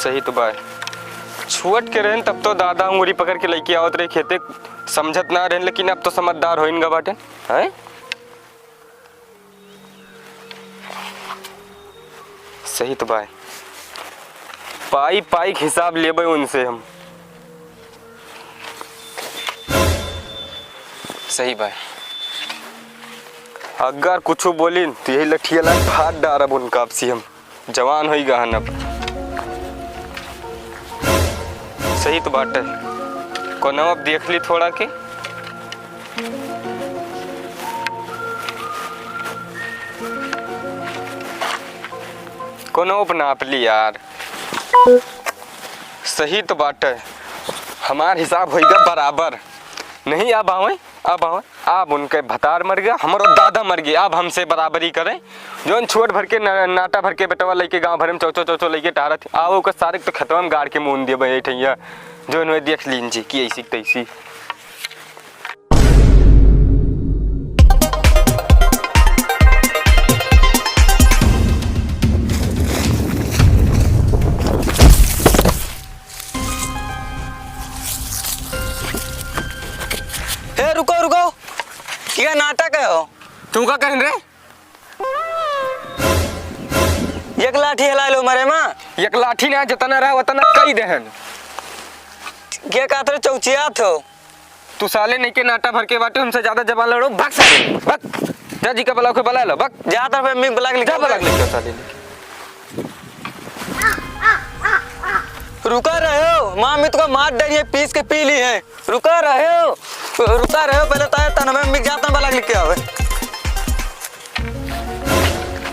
सही तो बात। छुअट के रहन तब तो दादा अंगूरी पकड़ के लेके आवत रहे खेते, समझत ना रहन, लेकिन अब तो समझदार होइन गा बाटे हैं। सही तो बात। पाई पाई के हिसाब लेबे उनसे हम। सही बात। अगर कुछ बोली तो यही लठिया ला फाड़ डारब उनका आपसी हम। जवान हो गहन अब। सही तो बात है। कोनो अब देख ली थोड़ा के कोनो अपना आप ली यार। सही तो बात है। हमार हिसाब होगा बराबर नहीं। अब आवे अब उनके भतार मर गया, हमारो दादा मर गया, अब हमसे बराबरी करें। जोन छोट भर के नाटा भर के बेटवा लेके गांव भर में चौचो लेके टारा थी आओ का सारे तो खतम गाड़ के मुन दिए बैठैया। जो नो देख लीजिए कि ऐसी तैसी। रुको क्या नाटक है हो? तू का कहन रे? एक लाठी हिला लो मरे माँ। एक लाठी ना जतना रहा उतना कई देहन। क्या कहते चौचिया थो? तू साले नहीं के नाटा भर के बाटे हमसे ज्यादा जबान लड़ो। भाग साले भाग। जा जी का बुलाओ के बुला लो भाग। ज्यादा पे मैं बुला के लिखा साले। रुका रहे हो माँ, मैं तुमको मार डरी पीस के पी ली है। रुका रहे हो पहले तो तन में जाता बलाग लिख के आवे।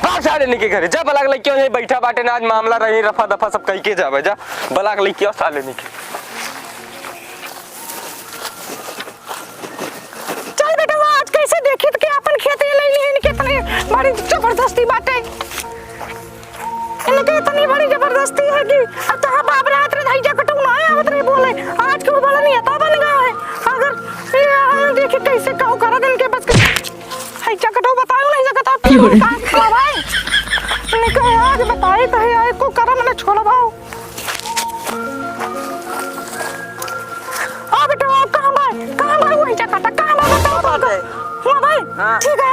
भाग साले निके घरे जा। बलाग लेके क्यों बैठा बाटे ना? आज मामला रही रफा दफा सब कही के जावे। जा बलाग लेके आओ साले निके। चल बेटा वो आज कैसे देखी तो के अपन खेत ले ली इनके इतने बड़ी जबरदस्ती बाटे। इनके इतनी बड़ी जबरदस्ती है कि अच्छा बाप रात रे धाई जकटू ना आवत रे बोले आज क्यों बोला नहीं आता बन गया है। अगर देखिए कैसे काऊ करा दिन के बस के हाई जकटू बताओ नहीं जकटा काम भाई इनके आज बताई तो है आई को करा मैंने छोड़ भाऊ। आ बेटा कहां भाई वही जकटा कहां बताओ बात है। हां भाई ठीक है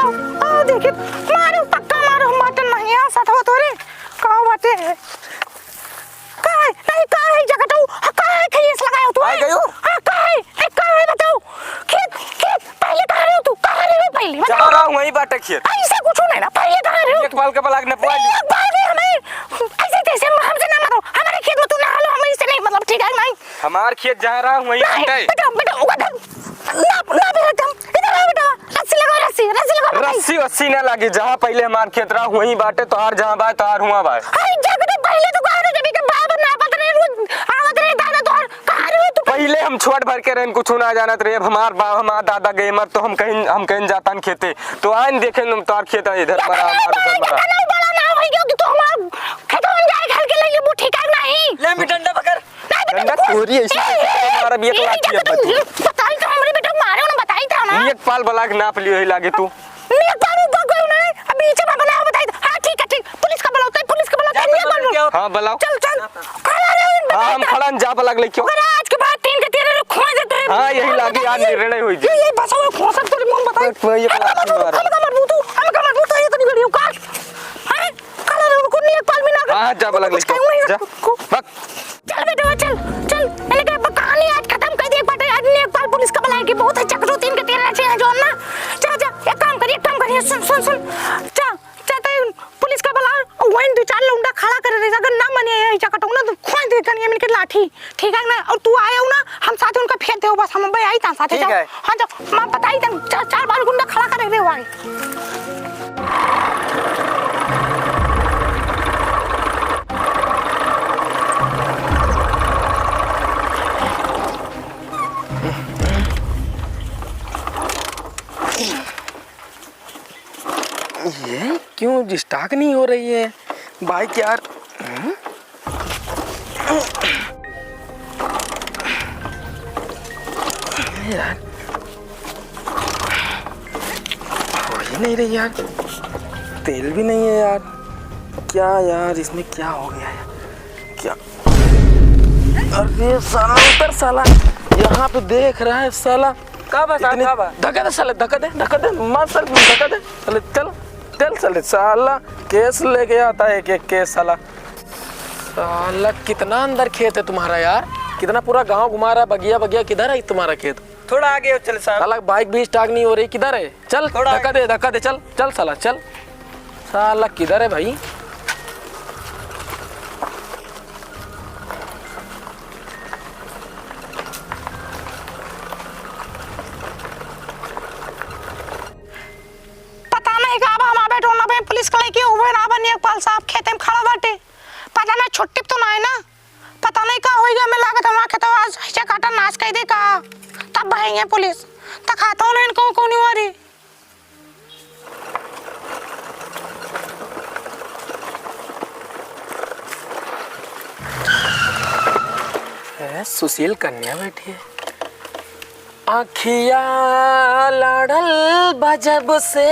आओ देखिए मारो पक्का मारो मटन नहीं आ साथ हो तोरे का बात है। काय नहीं काय जकटू काय खीस लगायो तू? आई गयो हां काय बताओ। खेत पहले कहां रहे हो तू? कहां रहे हो पहले? जा रहा हूं वही बाटे खेत। ऐसा कुछ नहीं ना पहले कहां रहे हो? एक बाल के बलाग न पुआ ली। बाल हमें ऐसे तैसे हमसे ना मारो। हमारे खेत में तू ना लो हम इससे नहीं मतलब ठीक है नहीं। हमार खेत जा रहा हूं वही बाटे। बेटा उधर ना बेटा इधर आ बेटा। रस्सी लगा रस्सी ना लगी। जहां पहले हमार खेत रहा वही बाटे। तोहार जहां बा तोहार हुआ बा। पहले तो कहां जब के बाप ना पता नहीं आवत रे दादा तोहर कहां रे तू? पहले हम छोट भर के रहन कुछ ना जानत रे। हमार बाप हमार दादा गए मर तो हम कहीं जातन खेते तो आइन देखे तुम तोहार खेत इधर मरा हमार उधर मरा। नहीं बड़ा ना होई क्योंकि तू हमार खेत में जाए घर के लिए वो ठीक है नहीं। ले मैं डंडा पकड़। डंडा चोरी ऐसी हमारा भी एक लाठी अब बताई तो हमरे बेटा मारे ना बताई था ना। एक पाल बलाग नाप लियो ही लागे तू। मैं पारू बगल नहीं अभी बीच में बना बताई। हां ठीक है पुलिस का बुलाओ हां बुलाओ। चल खड़ा रे। हां हम खड़ा जा बलाग ले क्यों? आज के बाद 3 के 13 खोज देते हैं। हां यही लागे आज निर्णय होई जी। ये बस वो खोज सकते मुंह बताई। ये मार तो ये तो नहीं वीडियो काट। हां कल उनको नहीं पाल में ना। हां जा बलाग ले जा भाग। चल बेटा चल मैंने कहा कहानी आज खत्म कर दी। बट आज ने एक बार पुलिस का बुलाया कि बहुत अच्छा करो 3 के 13 से जो ना। जा एक काम करिए सुन जा पुलिस का बुला वहीं 2-4 लौंडा खड़ा कर रहे। अगर ना मने ऐसा कटो ना तो खोज दे कनिया मिलके लाठी ठीक है ना। और तू आया हो ना हम साथ उनका फेंक दे बस हम भाई आई ता साथ जा। हां जा मां बताई तन 4 बार गुंडा खड़ा कर रहे वाई। ये क्यों स्टार्ट नहीं हो रही है बाइक यार? यार हो ही नहीं रही यार। तेल भी नहीं है यार। क्या यार इसमें क्या हो गया है क्या? अरे साला उतर साला, यहाँ पे देख रहा है साला। का बस इतने- का बा धक्का दे साले, धक्का दे मार साले, धक्का दे साले, चल चल साले। साला केस लेके आता है, एक केस साला। साला कितना अंदर खेत है तुम्हारा यार, कितना पूरा गांव घुमा रहा है। बगिया बगिया किधर है तुम्हारा खेत? थोड़ा आगे हो चल साहब। साला बाइक भी स्टार्ट नहीं हो रही, किधर है? चल थोड़ा धक्का दे, चल चल साला चल। साला किधर है भाई? पता नहीं का बा हमारे बेटो ना बे पुलिस के लेके हुए ना बनी पाल साहब खेते में खड़ा बाटे। पता नहीं छुट्टी तो ना है ना, पता नहीं का होइगा। मैं लागत हमारा खेत आज ऐसे काटा नाश कर दे का, तब भाएंगे पुलिस तक खाता ना इनको कौन हो रही। सुशील कन्या बैठी है। आखिया लड़ल बजब से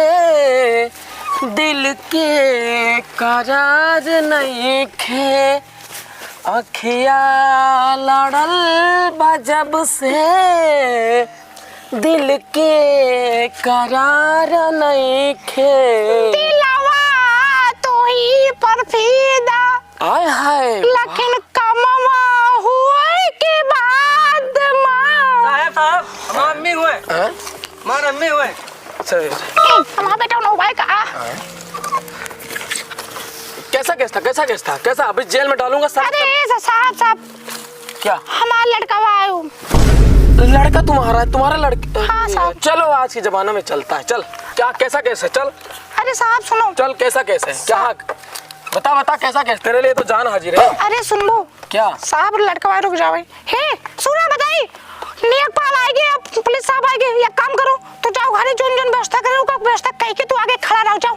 दिल के करार नहीं खे। आखिया लड़ल बजब से दिल के करार नहीं खे। दिलवा तो ही पर फिदा आय हाय लेकिन कमवा हुए के बाद साहब हमार अम्मी हुए, हाँ? हमार अम्मी हुए। हमारा बेटा ना भाई का कैसा केस था? कैसा अभी जेल में डालूंगा सब। अरे साहब क्या हमारा लड़का आयो। लड़का तुम्हारा लड़का? हाँ, साहब। चलो आज के जमाने में चलता है। चल क्या कैसा केस है? चल अरे साहब सुनो। चल कैसा केस है? क्या बता कैसा केस? तेरे लिए तो जान हाजिर है। अरे सुन लो क्या? साहब लड़का रुक जाओ। हे सुना बताई लेखपाल आएगी, अब पुलिस साहब आएगी। एक काम करो तो जाओ घरे जोन व्यवस्था करे का व्यवस्था कह के तू आगे खड़ा रहो। जाओ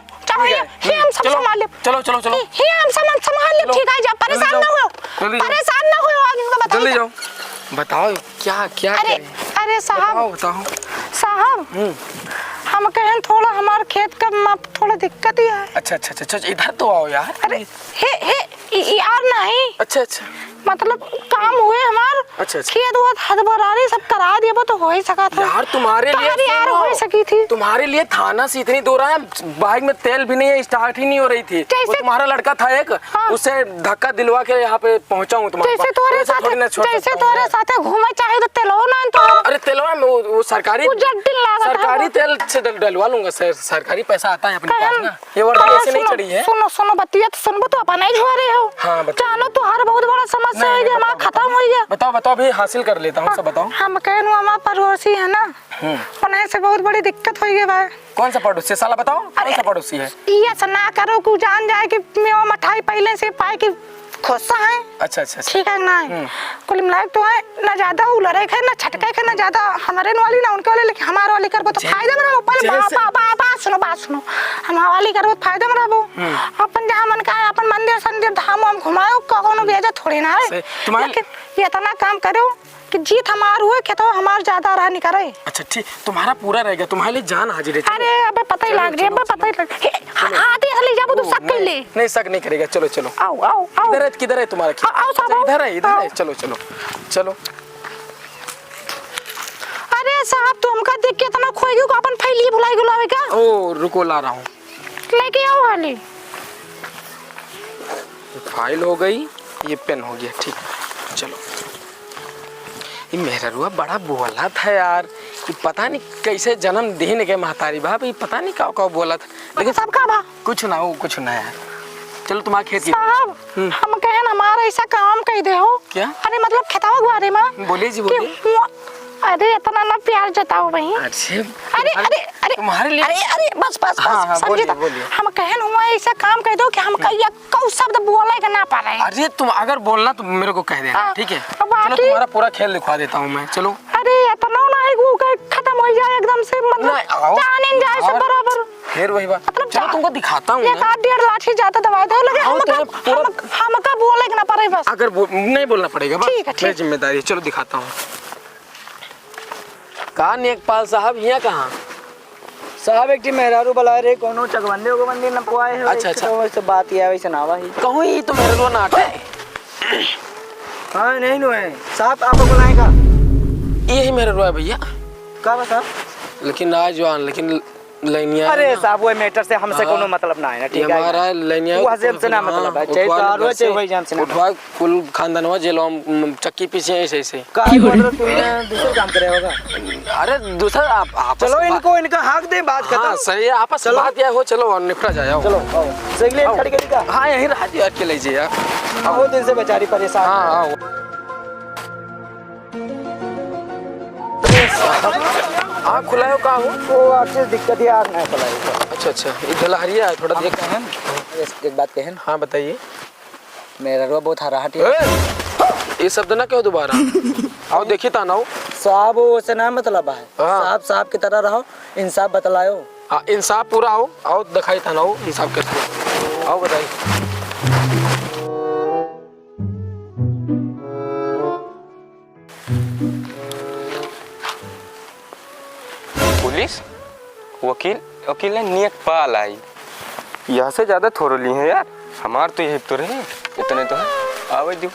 हे हम सब संभाल ले। चलो हे हम सब संभाल ले। ठीक है जा, परेशान ना हो, परेशान ना हो। आगे का बताओ, जल्दी जाओ। बताओ क्या अरे साहब साहब हम कहें थोड़ा हमारे खेत का थोड़ा दिक्कत ही है। अच्छा इधर तो आओ यार। अरे हे यार नहीं, अच्छा मतलब काम हुए हमार अच्छा। खेत वो हदबरारी सब करा दिया, वो तो हो ही सका था यार तुम्हारे लिए यार हो ही सकी थी। तुम्हारे लिए थाना से इतनी दूर है, बाइक में तेल भी नहीं है, स्टार्ट ही नहीं हो रही थी। वो तुम्हारा लड़का था एक, उससे धक्का दिलवा के यहाँ पे पहुंचा हूँ तुम्हारे पास। जैसे तोरे साथे घूमे चाहे तो तेलो ना तो। अरे तेलवा में वो सरकारी तेल से डलवा लूंगा सर। सरकारी पैसा आता है अपने पास ना। ये वर्दी ऐसे नहीं चढ़ी है। सुनो बतिया तो सुनबो तो अपन नहीं रहे हो। हाँ जानो तो हर बहुत बड़ा समस्या है, हमारा खत्म हो गया। बताओ अभी हासिल कर लेता हूँ सब। बताओ हम कहूँ हमारा पड़ोसी है ना, पने से बहुत बड़ी दिक्कत हो गई भाई। कौन सा पड़ोसी? साला बताओ कौन सा पड़ोसी है? ये ऐसा ना करो कि जान जाए कि मेवा मठाई पहले से पाए कि खोसा है। अच्छा ठीक है ना, कुल मिला तो है ना, ज्यादा उलरे है ना छटके है ना, ज्यादा हमारे वाली ना उनके वाले, लेकिन हमारे वाली करबो तो फायदा में रहो। पहले बात सुनो हमारे वाली करबो तो फायदा में रहो। अपन जहां मन का अपन मंदिर संदिर धाम हम घुमाओ, कोनो भेजा थोड़ी ना है। लेकिन ये इतना काम करो कि जीत हमार हुए के तो हमार ज्यादा रहा नहीं करे। अच्छा ठीक, तुम्हारा पूरा रह गया, तुम्हारे लिए जान हाजिर है। अरे अबे पता ही लग रही है, पता ही लग आते ले जाबो तो शक कर ले। नहीं शक नहीं करेगा। चलो आओ किधर है तुम्हारा खेत? आओ साहब, इधर है। चलो। अरे साहब तुम का देख के इतना खोई गयो अपन फैली भुलाई गुलावे का। ओ रुको ला रहा हूँ, लेके आओ हाली। फाइल हो गई, ये पेन हो गया। ठीक चलो। ये मेरा रुआ बड़ा बोला था यार, ये पता नहीं कैसे जन्मदिन के महतारी बाप, ये पता नहीं क्या बोला था, लेकिन सब का बा कुछ ना यार। चलो तुम्हारे खेत की साहब हम कहें हमारा ऐसा काम कह दे हो। क्या? अरे मतलब खेतावा के बारे में बोलिए जी बोलिए। अरे इतना ना प्यार जताओ भाई। अरे तुम्हारे लिए अरे बस हाँ, समझे। बोलिए। हम कहन हुआ ऐसा काम कह दो कि हम कहिया कौ शब्द बोले का ना पा रहे। अरे तुम अगर बोलना तो मेरे को कह देना, ठीक है? चलो तुम्हारा पूरा खेल दिखा देता हूँ मैं। चलो। अरे इतना ना है वो खत्म हो जाए एकदम से, मतलब जाने जाए से बराबर। फिर वही बात, चलो तुमको दिखाता हूँ। एक आध डेढ़ लाठी ज्यादा दवाई दो, लेकिन हमका बोले ना पड़े बस। अगर नहीं बोलना पड़ेगा बस, ठीक है, मेरी जिम्मेदारी है। चलो दिखाता हूँ। कहाँ नेकपाल साहब, यहाँ कहाँ? साहब एक मेहरारू बुला रहे, कोनो चकबंदी उगबंदी न पुआए है। अच्छा वैसे बात ये वैसे ना भाई कहूँ, ये तो मेरे को नाट है। हाँ नहीं नो है साहब, आप बुलाएगा यही मेरा रुआ है भैया, का बता। लेकिन आज लेकिन लैनिया अरे साहब वो मैटर से हमसे कोनो मतलब ना है ना, ठीक है। हमारा लैनिया वो हज़म से ना मतलब है, चाहे दारू चाहे वही जान से ना। उठवा कुल खानदानवा जेलों चक्की पीछे ऐसे ऐसे। का बोल तू दूसरा काम करे होगा। अरे दूसरा आप चलो इनको इनका हक दे, बात खत्म। हाँ सही है, आपस में बात या हो, चलो और निपटा जाओ। चलो आओ सगले खड़ी करी का। हाँ यही रहा यार के लीजिए यार, बहुत दिन से बेचारी परेशान। हाँ आँख खुलाओ का हो, वो आपसे दिक्कत है, आग नहीं खुलाई। अच्छा अच्छा ये दलहरिया है थोड़ा देख। एक बात कहें, हाँ बताइए। मेरा रुआ बहुत हराहटी है। ये शब्द ना क्यों दोबारा आओ देखिए ता ना साहब वो से ना मतलब है, हाँ। साहब साहब की तरह रहो, इंसाफ बतलाओ। इंसाफ पूरा हो, आओ दिखाई था ना हो इंसाफ करके, आओ बताइए। पुलिस वकील ने नियत पाल आई, यहाँ से ज्यादा थोड़ो ली है यार, हमार तो यही तो रहे, इतने तो है। आवे दो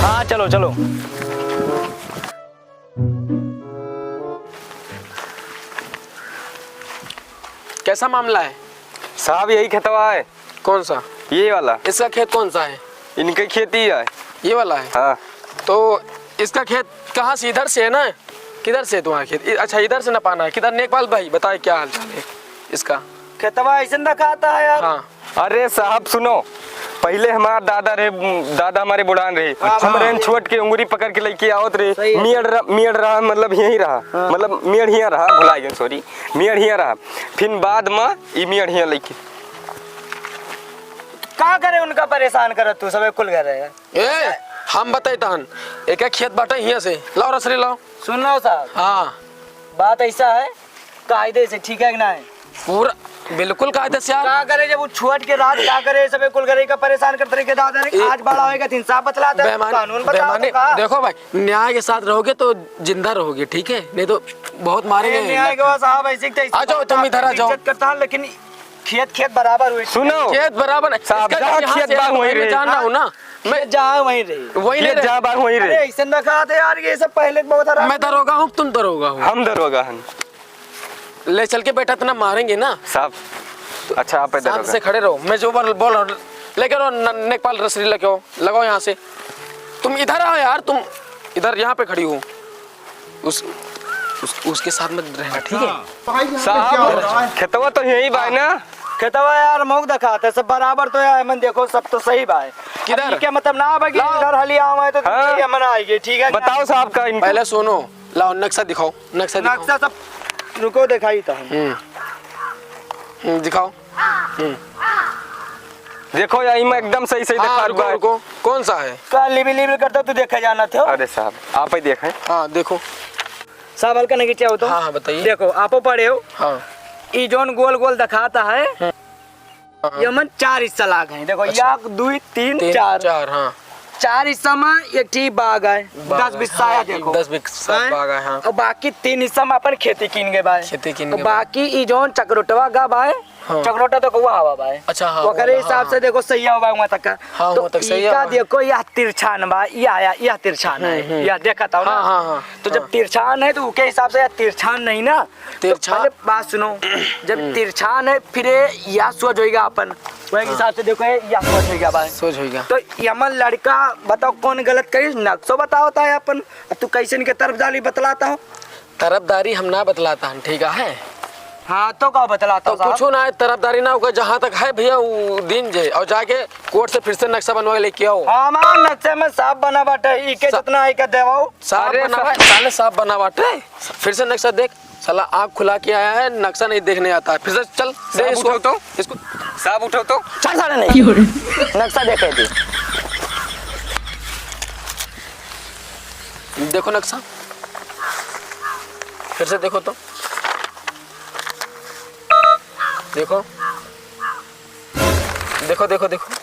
हाँ चलो चलो। कैसा मामला है साहब, यही खेतवा है। कौन सा? ये वाला इसका खेत कौन सा है? इनकी खेती है। ये वाला है। हाँ तो इसका खेत कहाँ से, इधर से है ना? किधर से तुम्हारा खेत? अच्छा इधर से ना पाना है किधर? नेपाल भाई बताए क्या हाल चाल है इसका? खेतवा ऐसे ना खाता है यार। हाँ अरे साहब सुनो, पहले हमारा दादा हमारे बुढ़ान रहे, हमारे छोट के उंगली पकड़ के लेके आवत रहे, मियड़ रहा मतलब यही रहा, मतलब मियड़ हिया रहा, भुला गए सॉरी, मियड़ हिया रहा, फिर बाद में ये मियड़ हिया लेके का करे उनका परेशान कर तू सब कुल कर रहे हैं। ए हम बताए तहन एक खेत बाटे हिया से लाओ रसरी लाओ। सुन लो साहब, हाँ बात ऐसा है, कायदे से ठीक है कि ना है? पूरा बिल्कुल कायदे से यार। क्या करे जब वो छुअट के रात क्या करे, सब कुल करे का परेशान करते रहे के दादा ने आज बड़ा होएगा इंसाफ बतलाता है, कानून बताओ तो का। देखो भाई न्याय के साथ रहोगे तो जिंदा रहोगे, ठीक है, नहीं तो बहुत मारेंगे। न्याय के बाद साहब ऐसे आ जाओ तुम इधर आ जाओ। इज्जत करता हूं, लेकिन खेत बराबर हुए। सुनो खेत बराबर है साहब, इसका जहाँ यहाँ खेत से बाग वहीं रहे। मैं जान रहा हूँ ना, मैं जहाँ वहीं रही वही नहीं जहाँ बाग वहीं अरे रहे। ऐसे न कहा था यार, ये सब पहले बहुत हरा। मैं दरोगा हूँ तुम दरोगा हो, हम दरोगा हम ले चल के बेटा इतना मारेंगे ना साहब। अच्छा आप शांत से खड़े रहो, मैं जो बोल रहा हूँ लेके आओ नेपाल रसरी लेके आओ, लगाओ यहाँ से। तुम इधर आओ यार, तुम इधर यहाँ पे खड़ी हो, उसके साथ में रहना, ठीक है साहब? खेतवा तो यही बा ना। खेतवा यार मौक दिखाते सब बराबर तो यार, मन देखो सब तो सही बा है। किधर? अब क्या मतलब ना बगी इधर हली आवा है तो हाँ। ये मन आएगी, ठीक है? बताओ साहब का इनको। पहले सुनो, लाओ नक्शा दिखाओ, नक्शा दिखाओ। नक्शा सब रुको दिखाई था। दिखाओ। देखो यही में एकदम सही सही हाँ, दिखा रुको, रहा है। रुको, कौन सा है? का लिबिल करता तू देखे जाना थे। अरे साहब आप ही देखें। हाँ देखो। साहब हल्का नहीं चाहो तो। हाँ बताइए। देखो आपो पढ़े हो, हाँ ई जोन गोल गोल दिखाता है, ये मन 4 हिस्सा लाग है। देखो अच्छा। 1 2 3 4 हाँ 4 हिस्सा में एक ठी बाग है, 10 बिस्सा है। देखो 10 बिस्सा बाग है। हाँ और बाकी 3 हिस्सा में अपन खेती कीन गए बाय। खेती कीन और गए बाकी ई जोन चक्रोटवा गा बाय, हाँ। चक्रोटा तो कौवा हवा बाय। अच्छा हाँ वो करे हाँ, हिसाब हाँ, से देखो सही हुआ वहां तक का। हाँ, तो वहाँ तक सही है, इसका हाँ। देखो यह तिरछान बा, यह तिरछान है, यह देखा था ना। हाँ, हाँ, हाँ, तो जब तिरछान है तो उसके हिसाब से यह तिरछान नहीं ना। तिरछान? तो पहले बात सुनो, जब तिरछान है फिर यह सोच होएगा अपन, वही हिसाब से देखो यह सोच होएगा भाई। सोच होगा। तो यमन लड़का बताओ कौन गलत करी, नक्शो बताता है अपन, तू कैसे इनके तरफ डाली बतलाता हो। तरफदारी हम ना बतलाता हम, ठीक है? हाँ तो का बतलाता तो कुछ ना है, तरफदारी ना होगा, जहाँ तक है भैया वो दिन जे और जाके कोर्ट से फिर से नक्शा बनवा के लेके आओ। हमार नक्शे में साफ बना बाटे, इके जितना है के देवाओ। साफ बना, साले साफ बना बाटे, फिर से नक्शा देख, साला आँख खुला के आया है, नक्शा नहीं देखने आता है, फिर से चल दे इसको, तो इसको साहब उठो तो। चल साले नहीं नक्शा देखे थी। देखो नक्शा, फिर से देखो तो, देखो देखो देखो देखो।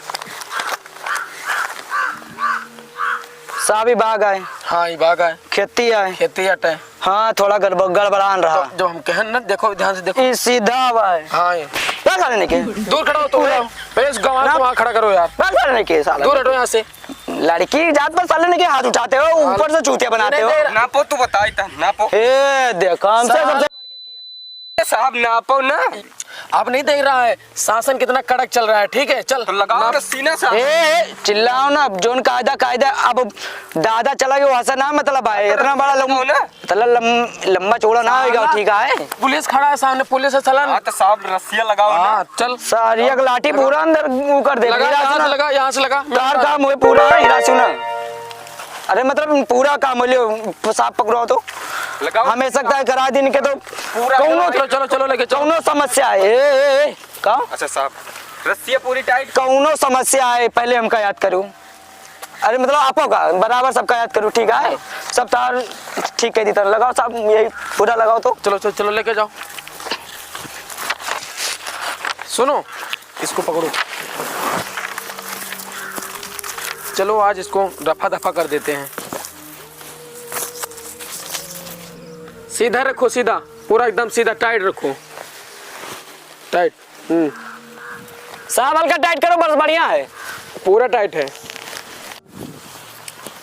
साबी बाग आए, हाँ ये बाग है, खेती आए, खेती हट है। हाँ थोड़ा गड़बड़ान रहा। तो जब हम कहें ना देखो ध्यान से देखो, ये सीधा बा है। हाँ ये बस साले नहीं के दूर खड़ा हो तो पहले इस गवार को वहाँ खड़ा करो यार। बस साले नहीं के साला दूर हटो यहाँ से। लड़की की जात पर साले नहीं के हाथ उठाते हो ऊपर से चूतिया बनाते हो। नापो तू बताई था नापो ए देखो हमसे सबसे साहब नापो ना आप नहीं देख रहा है शासन कितना कड़क चल रहा है। ठीक है चल तो लगाओ ना सीना साहब। ए चिल्लाओ ना जोन कायदा अब दादा चला गया वैसा ना मतलब है इतना बड़ा लंबा चौड़ा ना होगा ठीक है। पुलिस खड़ा है सामने पुलिस है चलन। हाँ तो साहब रस्सियाँ लगाओ ना। हाँ चल सारी एक लाठी पूरा अंदर कर दे लगा यहाँ से लगा तार काम हुए पूरा हीरा सुना। अरे मतलब पूरा काम हो लियो साफ पकड़ो तो लगाओ हमेशा तय करा दिन के तो पूरा चलो लेके चलो। कौनो समस्या है कहो अच्छा साहब रस्सियाँ पूरी टाइट कौनो समस्या है पहले हमका याद करूं। अरे मतलब आपो का बराबर सबका याद करूं ठीक है। सब तार ठीक है दी तरह लगाओ साहब यही पूरा लगाओ तो चलो लेके जाओ। सुनो इसको पकड़ो। चलो आज इसको रफा दफा कर देते हैं। सीधा रखो सीधा पूरा एकदम सीधा टाइट रखो टाइट। साहब हल्का टाइट करो बस बढ़िया है पूरा टाइट है।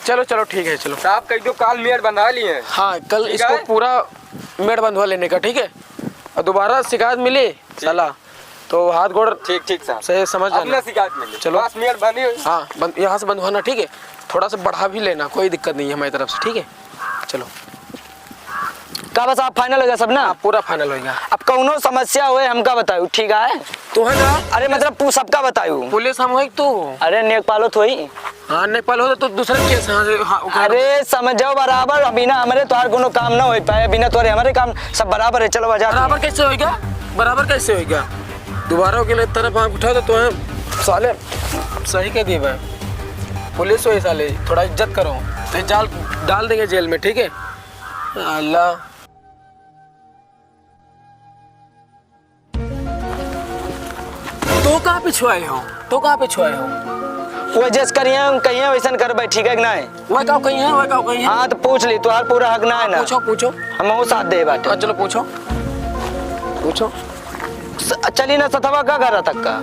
चलो ठीक है चलो। साहब कई दो काल मेड़ बंधा लिए हैं। हाँ कल ठीक इसको है? पूरा मेड़ बंधवा लेने का ठीक है। और दोबारा शिकायत मिली साला तो हाथ गोड़ ठीक साहब सही समझ अपना जाना। शिकायत मिले चलो। पास मेड़ बनी हुई। हाँ यहाँ से बंधवाना ठीक है। थोड़ा सा बढ़ा भी लेना कोई दिक्कत नहीं है हमारी तरफ से ठीक है। चलो का बस आप फाइनल हो गया सब ना। पूरा फाइनल हो गया। अब कौनो समस्या हुए हमका बताओ ठीक है। तो है ना अरे मतलब सबका बताओ। पुलिस हम हो तू। अरे नेक पालो थोड़ी। हाँ नेपाल हो तो दूसरे केस अरे समझो बराबर बिना हमारे तोहार कोनो काम ना हो पाए बिना तोहरे हमारे काम सब बराबर है। चलो बाजार बराबर कैसे होगा बराबर कैसे होगा। दोबारा के लिए तरफ आँख उठा तो है साले सही कह दिए भाई। पुलिस हो साले थोड़ा इज्जत करो नहीं जाल डाल देंगे जेल में ठीक है। अल्लाह तो कहाँ पे छुआए हो वो जैस करिए कहिए वैसन कर भाई ठीक है कि नहीं। वह का कहीं है हाँ तो पूछ ली तुहार पूरा हक ना है ना। पूछो हम वो साथ दे बाटे। हाँ चलो पूछो चली ना सतवा का घर तक का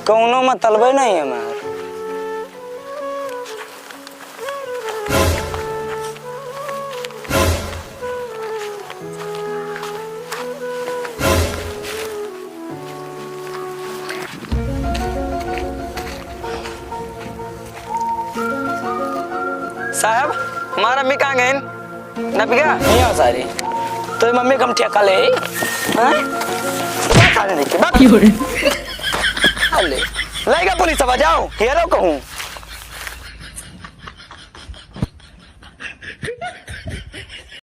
कौनो मतलब नहीं है हमार। साहब हमारा मम्मी कहाँ गए न बिका नहीं हो सारी तो मम्मी कम ठेका ले खाने नहीं के बाकी ले लेगा पुलिस अब आ जाओ हीरो कहूँ।